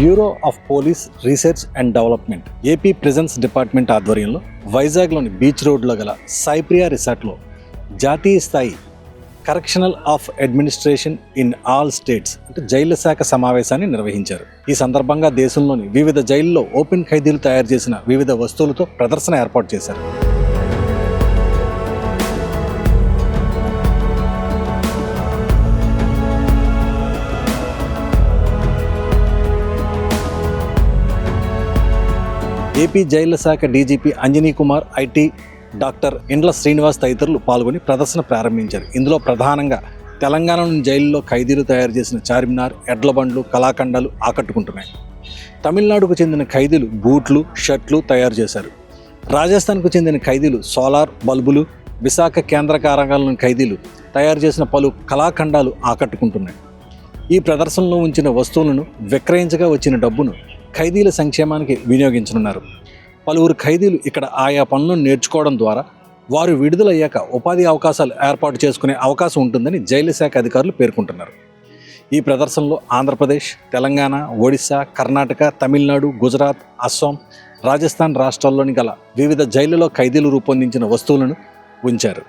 Bureau of police research and development AP prisons department ఆధ్వర్యంలో వైజాగ్లోని beach రోడ్లో గల సాయిప్రియా రిసార్ట్లో జాతీయ స్థాయి correctional of administration in all states అంటే జైళ్ల శాఖ సమావేశాన్ని నిర్వహించారు. ఈ సందర్భంగా దేశంలోని వివిధ జైళ్లలో ఓపెన్ ఖైదీలు తయారు చేసిన వివిధ వస్తువులతో ప్రదర్శన ఏర్పాటు చేశారు. ఏపీ జైళ్ల శాఖ DGP Anjani Kumar, IT doctor ఇండ్ల శ్రీనివాస్ తదితరులు పాల్గొని ప్రదర్శన ప్రారంభించారు. ఇందులో ప్రధానంగా తెలంగాణలోని జైల్లో ఖైదీలు తయారు చేసిన చార్మినార్, ఎడ్ల బండ్లు, కళాఖండాలు ఆకట్టుకుంటున్నాయి. తమిళనాడుకు చెందిన ఖైదీలు బూట్లు, షర్ట్లు తయారు చేశారు. రాజస్థాన్కు చెందిన ఖైదీలు సోలార్ బల్బులు, విశాఖ కేంద్ర కారాగారంలోని ఖైదీలు తయారు చేసిన పలు కళాఖండాలు ఆకట్టుకుంటున్నాయి. ఈ ప్రదర్శనలో ఉంచిన వస్తువులను విక్రయించగా వచ్చిన డబ్బును ఖైదీల సంక్షేమానికి వినియోగించనున్నారు. పలువురు ఖైదీలు ఇక్కడ ఆయా పనులను నేర్చుకోవడం ద్వారా వారు విడుదలయ్యాక ఉపాధి అవకాశాలు ఏర్పాటు చేసుకునే అవకాశం ఉంటుందని జైలు శాఖ అధికారులు పేర్కొంటున్నారు. ఈ ప్రదర్శనలో ఆంధ్రప్రదేశ్, తెలంగాణ, ఒడిశా, కర్ణాటక, తమిళనాడు, గుజరాత్, అస్సాం, రాజస్థాన్ రాష్ట్రాల్లోని గల వివిధ జైళ్లలో ఖైదీలు రూపొందించిన వస్తువులను ఉంచారు.